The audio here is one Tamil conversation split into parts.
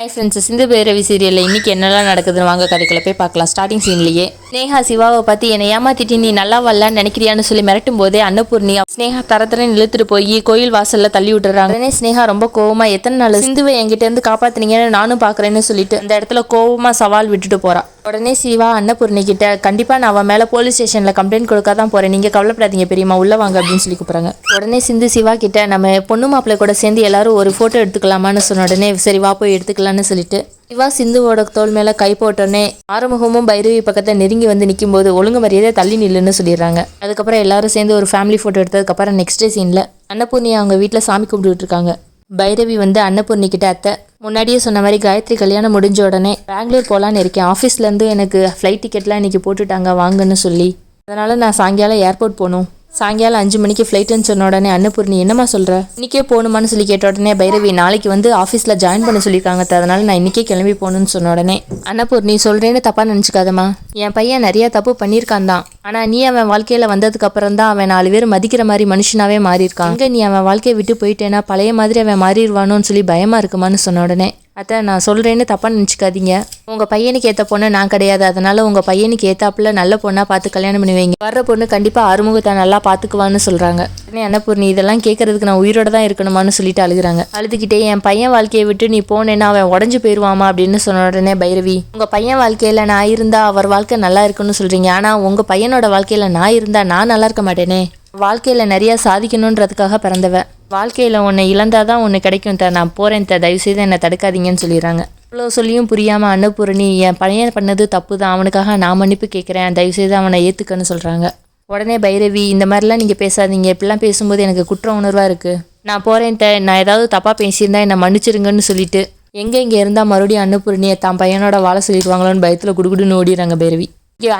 ஹாய் ஃப்ரெண்ட்ஸ், சிந்து பைரவி சீரியலில் இன்றைக்கி என்னெல்லாம் நடக்குதுன்னு வாங்க கதைக்குள்ள போய் பார்க்கலாம். ஸ்டார்டிங் சீன்லேயே ஸ்னேகா சிவாவை பார்த்து என்னை ஏமாத்திட்டு நீ நல்லா வரலான்னு நினைக்கிறியான்னு சொல்லி மிரட்டும் போதே அன்னபூர்ணி ஸ்னேகா தரத்தரன்னு இழுத்துட்டு போய் கோயில் வாசலில் தள்ளி விட்டுறாங்க. உடனே ஸ்னேகா ரொம்ப கோவமா எத்தனை நாள் சிந்துவை என்கிட்ட இருந்து காப்பாத்தினீங்கன்னு நானும் பார்க்குறேன்னு சொல்லிட்டு அந்த இடத்துல கோவமா சவால் விட்டுட்டு போறா. உடனே சிவா அன்னபூர்ணி கிட்ட கண்டிப்பா நான் அவன் மேல போலீஸ் ஸ்டேஷன்ல கம்ப்ளைண்ட் கொடுக்க தான் போறேன், நீங்க கவலைப்படாதீங்க பெரியம்மா, உள்ள வாங்க அப்படின்னு சொல்லி கூப்பிடுறாங்க. உடனே சிந்து சிவா கிட்ட நம்ம பொண்ணு மாப்பிள்ளை கூட சேர்ந்து எல்லாரும் ஒரு போட்டோ எடுத்துக்கலாமான்னு சொன்ன உடனே சரி வா போய் எடுத்துக்கலாம்னு சொல்லிட்டு சிவா சிந்துவோட தோல் மேல கை போட்டோன்னே ஆறுமுகமும் பைரவி பக்கத்தை நெருங்கி வந்து நிற்கும் போது ஒழுங்கு மரியாதை தள்ளி நில்லுன்னு சொல்லிடுறாங்க. அதுக்கப்புறம் எல்லாரும் சேர்ந்து ஒரு ஃபேமிலி போட்டோ எடுத்ததுக்கப்புறம் நெக்ஸ்ட் டே சீன்ல அன்னபூர்ணி அவங்க வீட்டில் சாமி கும்பிட்டுட்டு இருக்காங்க. பைரவி வந்து அன்னபூர்ணி கிட்ட அத்தை முன்னாடியே சொன்ன மாதிரி காயத்ரி கல்யாணம் முடிஞ்ச உடனே பெங்களூர் போகலான்னு இருக்கேன், ஆஃபீஸ்லேருந்து எனக்கு ஃப்ளைட் டிக்கெட்லாம் இன்றைக்கி போட்டுட்டாங்க வாங்கன்னு சொல்லி, அதனால் நான் சாயங்காலம் ஏர்போர்ட் போகணும், சாயங்காலம் 5 மணிக்கு ஃப்ளைட்டுன்னு சொன்ன உடனே அன்னபூர்ணி என்னம்மா சொல்கிற, இன்றைக்கே போகணுமான்னு சொல்லி கேட்ட உடனே பைரவி நாளைக்கு வந்து ஆஃபீஸில் ஜாயின் பண்ண சொல்லியிருக்காங்க, அதனால நான் இன்றைக்கே கிளம்பி போகணுன்னு சொன்ன உடனே அன்னபூர்ணி சொல்கிறேன்னு தப்பாக நினச்சிக்காதம்மா, என் பையன் நிறையா தப்பு பண்ணியிருக்கான் தான், ஆனால் நீ அவன் வாழ்க்கையில் வந்ததுக்கு அப்புறம் தான் அவன் 4 பேர் மதிக்கிற மாதிரி மனுஷனாவே மாறியிருக்கான், இங்கே நீ அவன் வாழ்க்கையை விட்டு போயிட்டேன்னா பழைய மாதிரி அவன் மாறிடுவானோன்னு சொல்லி பயமாக இருக்குமான்னு சொன்ன உடனே அத்தை நான் சொல்கிறேன்னு தப்பாக நினச்சிக்காதீங்க, உங்கள் பையனுக்கு ஏற்ற பொண்ணு நான் கிடையாது, அதனால் உங்கள் பையனுக்கு ஏற்றாப்புல நல்ல பொண்ணாக பார்த்து கல்யாணம் பண்ணி வைங்க, வர்ற பொண்ணு கண்டிப்பாக ஆறுமுகத்தை நல்லா பார்த்துக்குவான்னு சொல்கிறாங்க. உடனே அன்னபூர்ணி இதெல்லாம் கேட்கறதுக்கு நான் உயிரோட தான் இருக்கணுமான்னு சொல்லிட்டு அழுகிறாங்க. அழுதுகிட்டே என் பையன் வாழ்க்கையை விட்டு நீ போனேன்னா அவன் உடஞ்சு போயிடுவாமா அப்படின்னு சொன்ன உடனே பைரவி உங்கள் பையன் வாழ்க்கையில் நான் இருந்தால் அவர் வாழ்க்கை நல்லா இருக்குன்னு சொல்கிறீங்க, ஆனால் உங்கள் பையனோட வாழ்க்கையில் நான் இருந்தால் நான் நல்லா இருக்க மாட்டேனே, வாழ்க்கையில் நிறையா சாதிக்கணுன்றதுக்காக பிறந்தவ, வாழ்க்கையில் ஒன்று இழந்தாதான் ஒன்று கிடைக்கும் நான் போகிறேன் தயவுசெய்து என்னை தடுக்காதீங்கன்னு சொல்லிடுறாங்க. இவ்வளோ சொல்லியும் புரியாமல் அன்னபூரணி என் பையன் பண்ணது தப்பு தான், அவனுக்காக நான் மன்னிப்பு கேட்குறேன், தயவுசெய்து அவனை ஏற்றுக்கன்னு சொல்கிறாங்க. உடனே பைரவி இந்த மாதிரிலாம் நீங்கள் பேசாதீங்க, இப்படிலாம் பேசும்போது எனக்கு குற்ற உணர்வாக இருக்குது, நான் போகிறேன் நான் ஏதாவது தப்பாக பேசியிருந்தா என்னை மன்னிச்சிருங்கன்னு சொல்லிட்டு எங்கே இருந்தால் மறுபடியும் அன்னபூரணியை தான் பையனோட வாழ சொல்லிடுவாங்களோன்னு பயத்தில் குடுகுடுன்னு ஓடிடுறாங்க பைரவி.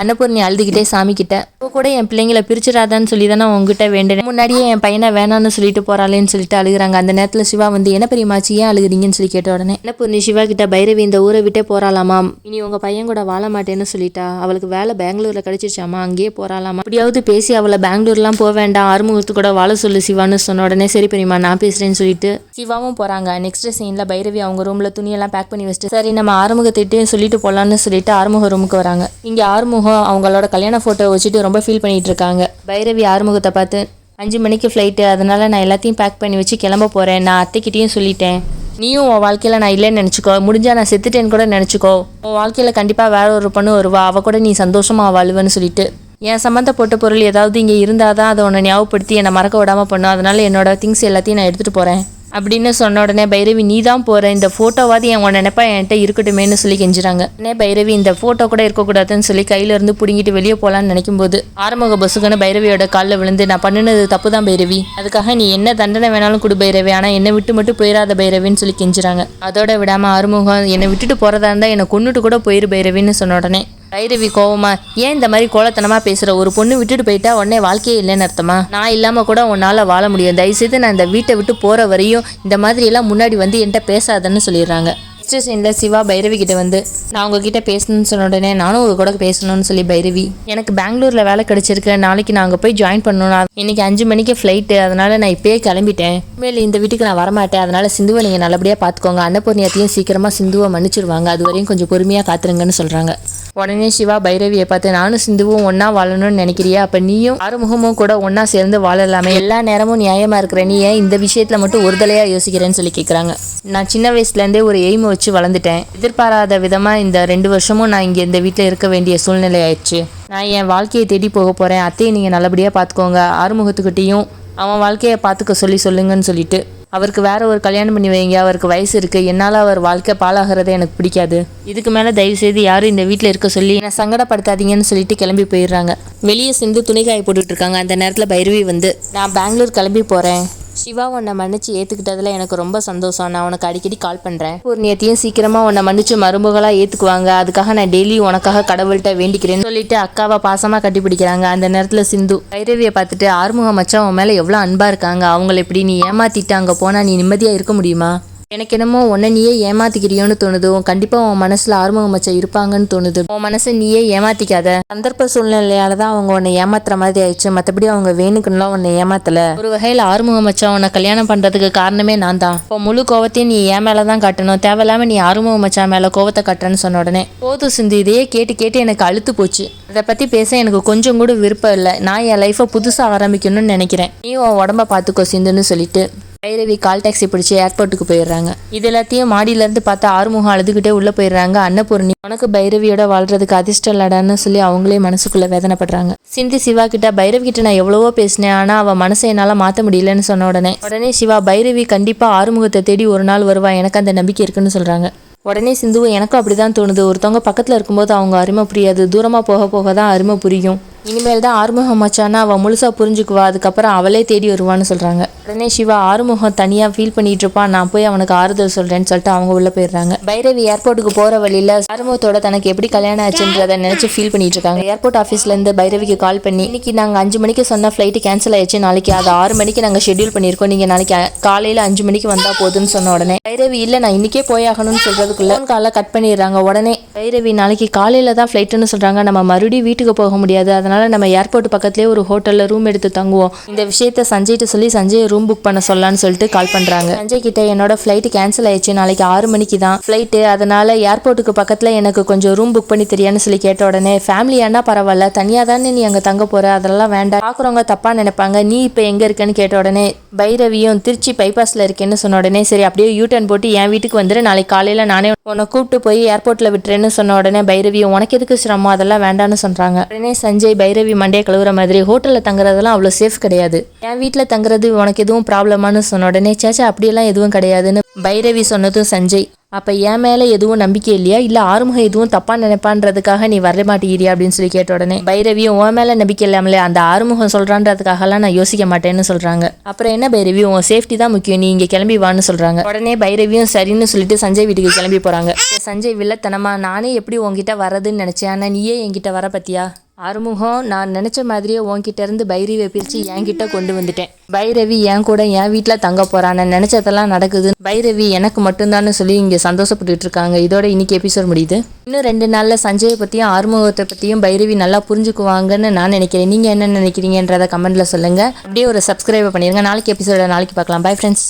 அன்னபூர்ணி அழுதுகிட்டே சாமி கிட்ட இப்போ கூட என் பிள்ளைங்களை பிரிச்சிடாதான்னு சொல்லி தானே உங்ககிட்ட வேண்டேன், முன்னாடியே என் பையனை வேணான்னு சொல்லிட்டு போறாளேன்னு சொல்லிட்டு அழுகுறாங்க. அந்த நேரத்தில் சிவா வந்து என்ன பெரியமாச்சு ஏன் அழுகுறீங்கன்னு சொல்லி கேட்ட உடனே அன்னபூர்ணி சிவா கிட்ட பைரவி இந்த ஊரை விட்டே போறாளாமா, இனி உங்க பையன் கூட வாழ மாட்டேன்னு சொல்லிட்டா, அவளுக்கு வேலை பெங்களூர்ல கிடைச்சிச்சாமா, அங்கேயே போறாளாமா, அப்படியாவது பேசி அவளை பெங்களூர்லாம் போக வேண்டாம், ஆறுமுகத்து கூட வாழ சொல்லு சிவான்னு சொன்ன உடனே சரி பெரியமா நான் பேசுறேன்னு சொல்லிட்டு சிவாவும் போறாங்க. நெக்ஸ்ட் சீன்ல பைரவி அவங்க ரூம்ல துணியெல்லாம் பேக் பண்ணி வச்சுட்டு சரி நம்ம ஆறுமுகத்திட்டே சொல்லிட்டு போலான்னு சொல்லிட்டு ஆறுமுக ரூமுக்கு வராங்க. இங்க ஆறுமுகம் அவங்களோட கல்யாண போட்டோ வச்சுட்டு ரொம்ப ஃபீல் பண்ணிட்டு இருக்காங்க. பைரவி ஆறுமுகத்தை பார்த்து 5 மணிக்கு ஃப்ளைட்டு, அதனால நான் எல்லாத்தையும் பேக் பண்ணி வச்சு கிளம்ப போறேன், நான் அத்தைக்கிட்டையும் சொல்லிட்டேன், நீயும் உன் வாழ்க்கையில் நான் இல்லைன்னு நினச்சிக்கோ, முடிஞ்சா நான் செத்துட்டேன்னு கூட நினச்சிக்கோ, உன் வாழ்க்கையில் கண்டிப்பாக வேற ஒரு பொண்ணு வருவா, அவள் கூட நீ சந்தோஷமாக வாழுவேன்னு சொல்லிட்டு என் சம்மந்தப்பட்ட பொருள் ஏதாவது இங்கே இருந்தால் தான் அதை உன்னை ஞாபகப்படுத்தி என்னை மறக்க விடாமல் பண்ணும், அதனால என்னோட திங்ஸ் எல்லாத்தையும் நான் எடுத்துகிட்டு போகிறேன் அப்படின்னு சொன்ன உடனே பைரவி நீ தான் போகிற, இந்த ஃபோட்டோவாது என் உன் நினைப்பா என்கிட்ட இருக்கட்டுமேன்னு சொல்லி கெஞ்சுறாங்க. உடனே பைரவி இந்த ஃபோட்டோ கூட இருக்கக்கூடாதுன்னு சொல்லி கையில இருந்து பிடுங்கிட்டு வெளியே போகலான்னு நினைக்கும் போது ஆறுமுக பசுக்குன்னு பைரவியோட காலில் விழுந்து நான் பண்ணினது தப்பு தான் பைரவி, அதுக்காக நீ என்ன தண்டனை வேணாலும் கொடு பைரவி, ஆனால் என்னை விட்டு மட்டும் போயிடாத பைரவின்னு சொல்லி கெஞ்சுறாங்க. அதோட விடாமல் ஆறுமுகம் என்னை விட்டுட்டு போகிறதா இருந்தால் என்னை கொண்டுட்டு கூட போயிரு பைரவின்னு சொன்ன உடனே பைரவி கோவமா ஏன் இந்த மாதிரி கோலத்தனமா பேசுற, ஒரு பொண்ணு விட்டுட்டு போயிட்டா உடனே வாழ்க்கையே இல்லைன்னு அர்த்தமா, நான் இல்லாம கூட உன்னால வாழ முடியும், தயவுசெய்து நான் இந்த வீட்டை விட்டு போற வரையும் இந்த மாதிரி எல்லாம் முன்னாடி வந்து என்கிட்ட பேசாதன்னு சொல்லிடுறாங்க. நெக்ஸ்ட் சீனில் சிவா பைரவி கிட்ட வந்து நான் உங்ககிட்ட பேசணும்னு சொன்ன உடனே நானும் உங்க கூட பேசணும்னு சொல்லி பைரவி எனக்கு பெங்களூரில் வேலை கிடைச்சிருக்கு, நாளைக்கு நான் அங்கே போய் ஜாயின் பண்ணணும், இன்னைக்கு 5 மணிக்கு ஃப்ளைட்டு, அதனால நான் இப்பயே கிளம்பிட்டேன், மேலே இந்த வீட்டுக்கு நான் வரமாட்டேன், அதனால சிந்துவை நீங்கள் நல்லபடியாக பார்த்துக்கோங்க, அன்னபூர்ணியத்தையும் சீக்கிரமாக சிந்துவை மன்னிச்சிருவாங்க, அது வரையும் கொஞ்சம் பொறுமையாக காத்துருங்கன்னு சொல்கிறாங்க. உடனே சிவா பைரவியை பார்த்து நானும் சிந்துவும் ஒன்றா வாழணும்னு நினைக்கிறியா, அப்போ நீயும் ஆறுமுகமும் கூட ஒன்றா சேர்ந்து வாழலாமே, எல்லா நேரமும் நியாயமாக இருக்கிற நீ ஏன் இந்த விஷயத்தில் மட்டும் ஒருதலையாக யோசிக்கிறேன்னு சொல்லி கேட்குறாங்க. நான் சின்ன வயசுலேருந்தே ஒரு எய்மை வச்சு வளர்ந்துட்டேன், எதிர்பாராத விதமாக இந்த 2 வருஷமும் நான் இங்கே இந்த வீட்டில் இருக்க வேண்டிய சூழ்நிலை ஆயிடுச்சு, நான் என் வாழ்க்கையை தேடி போக போகிறேன், அத்தையை நீங்கள் நல்லபடியாக பார்த்துக்கோங்க, ஆறுமுகத்துக்கிட்டையும் அவன் வாழ்க்கையை பார்த்துக்க சொல்லுங்கன்னு சொல்லிட்டு அவருக்கு வேற ஒரு கல்யாணம் பண்ணி வைங்க, அவருக்கு வயசு இருக்குது, என்னால் அவர் வாழ்க்கை பாழாகிறத எனக்கு பிடிக்காது, இதுக்கு மேலே தயவுசெய்து யாரும் இந்த வீட்டில் இருக்க சொல்லி என்னை சங்கடப்படுத்தாதீங்கன்னு சொல்லிட்டு கிளம்பி போயிடுறாங்க. வெளியே சிந்து துணிக்காய போட்டுட்டு இருக்காங்க. அந்த நேரத்தில் பைரவி வந்து நான் பெங்களூர் கிளம்பி போகிறேன், சிவா உன்னை மன்னிச்சு ஏற்றுக்கிட்டதில் எனக்கு ரொம்ப சந்தோஷம், நான் உனக்கு அடிக்கடி கால் பண்ணுறேன், பூர்ணியத்தையும் சீக்கிரமாக உன்னை மன்னிச்சு மருமகளாக ஏற்றுக்குவாங்க, அதுக்காக நான் டெய்லி உனக்காக கடவுள்கிட்ட வேண்டிக்கிறேன்னு சொல்லிட்டு அக்காவை பாசமாக கட்டிப்பிடிக்கிறாங்க. அந்த நேரத்தில் சிந்து பைரவியை பார்த்துட்டு ஆறுமுக மச்சான் உன் மேலே எவ்வளோ அன்பாக இருக்காங்க, அவங்கள இப்படி நீ ஏமாத்திட்டு அங்கே போனால் நீ நிம்மதியாக இருக்க முடியுமா, எனக்கு என்னமோ உன்னை நீயே ஏமாத்திக்கிறியோன்னு தோணுது. கண்டிப்பாக உன் மனசில் ஆறுமுக மச்சான் இருப்பாங்கன்னு தோணுது. உன் மனசை நீயே ஏமாத்திக்காத. சந்தர்ப்ப சூழ்நிலையால தான் அவங்க உன்னை ஏமாத்துற மாதிரி ஆயிடுச்சு. மற்றபடி அவங்க வேணுக்குன்னுலாம் உன்னை ஏமாத்தல. ஒரு வகையில் ஆறுமுக மச்சான் உன்னை கல்யாணம் பண்ணுறதுக்கு காரணமே நான் தான். இப்போ முழு கோவத்தையும் நீ என் மேலே தான் காட்டணும். தேவையில்லாமல் நீ ஆறுமுக மச்சான் மேலே கோவத்தை காட்டுறேன்னு சொன்ன உடனே போதும் சிந்து, இதையே கேட்டு கேட்டு எனக்கு அழுத்து போச்சு. அதை பற்றி பேச எனக்கு கொஞ்சம் கூட விருப்பம் இல்லை. நான் என் லைஃப்பை புதுசாக ஆரம்பிக்கணும்னு நினைக்கிறேன். நீ உன் உடம்ப பார்த்துக்கோ சிந்துன்னு சொல்லிட்டு பைரவி கால் டாக்ஸி பிடிச்சி ஏர்போர்ட்டுக்கு போயிடுறாங்க. இது எல்லாத்தையும் மாடியிலேருந்து பார்த்தா ஆறுமுகம் அழுதுகிட்டே உள்ளே போயிடுறாங்க. அன்னபூர்ணி உனக்கு பைரவியோட வாழ்றதுக்கு அதிர்ஷ்டம் இல்லடான்னு சொல்லி அவங்களே மனசுக்குள்ளே வேதனைப்படுறாங்க. சிந்தி சிவா கிட்ட பைரவி கிட்ட நான் எவ்வளவோ பேசினேன், ஆனால் அவள் மனசை என்னால் மாற்ற முடியலன்னு சொன்ன உடனே சிவா பைரவி கண்டிப்பாக ஆறுமுகத்தை தேடி ஒரு நாள் வருவா, எனக்கு அந்த நம்பிக்கை இருக்குன்னு சொல்கிறாங்க. உடனே சிந்துவை எனக்கும் அப்படி தான் தோணுது. ஒருத்தவங்க பக்கத்தில் இருக்கும்போது அவங்க அருமை புரியாது, தூரமாக போக போக தான் அருமை புரியும். இனிமேல் தான் ஆறுமுகம் மச்சானா அவள் முழுசாக புரிஞ்சுக்குவா, அதுக்கப்புறம் அவளே தேடி வருவான்னு சொல்கிறாங்க. உடனே சிவா ஆறுமுகம் தனியாக ஃபீல் பண்ணிட்டு இருப்பான், நான் போய் அவனுக்கு ஆறுதல் சொல்கிறேன்னு சொல்லிட்டு அவங்க உள்ளே போயிடுறாங்க. பைரவி ஏர்போர்ட்டுக்கு போகிற வழியில் ஆறுமுகத்தோட தனக்கு எப்படி கல்யாணம் ஆச்சுன்றதை நினச்சி ஃபீல் பண்ணிட்டு இருக்காங்க. ஏர்போர்ட் ஆஃபீஸ்லேருந்து பைரவிக்கு கால் பண்ணி இன்னைக்கு நாங்கள் 5 மணிக்கு சொன்ன ஃப்ளைட்டு கேன்சல் ஆயிடுச்சு, நாளைக்கு அது 6 மணிக்கு நாங்கள் ஷெட்யூல் பண்ணியிருக்கோம், நீங்கள் நாளைக்கு காலையில் 5 மணிக்கு வந்தால் போதுன்னு சொன்ன உடனே பைரவி இல்லை நான் இன்றைக்கே போயாகணும்னு சொல்கிறதுக்குள்ள காலை கட் பண்ணிடுறாங்க. உடனே பைரவி நாளைக்கு காலையில் தான் ஃப்ளைட்டுன்னு சொல்கிறாங்க, நம்ம மறுபடியும் வீட்டுக்கு போக முடியாது, அதனால நம்ம ஏர்போர்ட் பக்கத்துலேயே ஒரு ஹோட்டலில் ரூம் எடுத்து தங்குவோம். இந்த விஷயத்த சஞ்சய்கிட்ட சொல்லி சஞ்சய் ரூம் புக் பண்ண சொல்லலான்னு சொல்லிட்டு கால் பண்ணுறாங்க. சஞ்சய் கிட்ட என்னோட ஃப்ளைட்டு கேன்சல் ஆயிடுச்சு, நாளைக்கு 6 மணிக்கு தான் ஃப்ளைட்டு, அதனால ஏர்போர்ட்டுக்கு பக்கத்தில் எனக்கு கொஞ்சம் ரூம் புக் பண்ணி தெரியான்னு சொல்லி கேட்ட உடனே ஃபேமிலியானா பரவாயில்ல, தனியாக தானே நீ அங்கே தங்க போகிற, அதெல்லாம் வேண்டாம், பார்க்குறவங்க தப்பாக நினைப்பாங்க, நீ இப்போ எங்கே இருக்கேன்னு கேட்ட உடனே பைரவியும் திருச்சி பைபாஸில் இருக்கேன்னு சொன்ன உடனே சரி அப்படியே யூ-டர்ன் போட்டு என் வீட்டுக்கு வந்துட்டு நாளைக்கு காலையில் நானே உன்னை கூப்பிட்டு போய் ஏர்போர்ட்டில் விட்டுறேன்னு சொன்ன உடனே பைரவியும் உனக்கு எதுக்கு சிரமம், அதெல்லாம் வேண்டான்னு சொல்கிறாங்க. உடனே சஞ்சய் பைரவி மண்டையை கழுவுற மாதிரி ஹோட்டலில் தங்குறதெல்லாம் அவ்வளோ சேஃப் கிடையாது, என் வீட்டில் தங்குறது உனக்கு எதுவும் ப்ராப்ளமானு சொன்ன உடனே சேச்சா அப்படியெல்லாம் எதுவும் கிடையாதுன்னு பைரவி சொன்னதும் சஞ்சய் அப்போ என் மேலே எதுவும் நம்பிக்கை இல்லையா, இல்லை ஆறுமுகம் எதுவும் தப்பாக நினைப்பான்றதுக்காக நீ வர மாட்டேங்கிறியா அப்படின்னு சொல்லி கேட்ட உடனே பைரவியும் உன் மேலே நம்பிக்கை இல்லாமலே அந்த ஆறுமுகம் சொல்கிறான்றதுக்காகலாம் நான் யோசிக்க மாட்டேன்னு சொல்கிறாங்க. அப்புறம் என்ன பைரவி உன் சேஃப்டி தான் முக்கியம், நீ இங்கே கிளம்பி வான்னு சொல்கிறாங்க. உடனே பைரவியும் சரின்னு சொல்லிட்டு சஞ்சய் வீட்டுக்கு கிளம்பி போகிறாங்க. சஞ்சய் வில்லத்தனமா நானே எப்படி உங்ககிட்ட வரதுன்னு நினச்சேன், ஆனால் நீயே என்கிட்ட வர பத்தியா, ஆறுமுகம் நான் நினச்ச மாதிரியே உன்கிட்ட இருந்து பைரவியை பிரித்து என்கிட்ட கொண்டு வந்துட்டேன், பைரவி என் கூட என் வீட்டில் தங்க போகிறான், நான் நினச்சதெல்லாம் நடக்குது, பைரவி எனக்கு மட்டும்தான்னு சொல்லி இங்கே சந்தோஷப்பட்டுட்டு இருக்காங்க. இதோட இன்னைக்கு எபிசோட் முடியுது. இன்னும் 2 நாளில் சஞ்சயை பற்றியும் ஆறுமுகத்தை பற்றியும் பைரவி நல்லா புரிஞ்சுக்குவாங்கன்னு நான் நினைக்கிறேன். நீங்கள் என்ன நினைக்கிறீங்கன்றதை கமெண்ட்டில் சொல்லுங்கள். அப்படியே ஒரு சப்ஸ்கிரைப் பண்ணிடுங்க. நாளைக்கு எபிசோட நாளைக்கு பார்க்கலாம். Bye friends.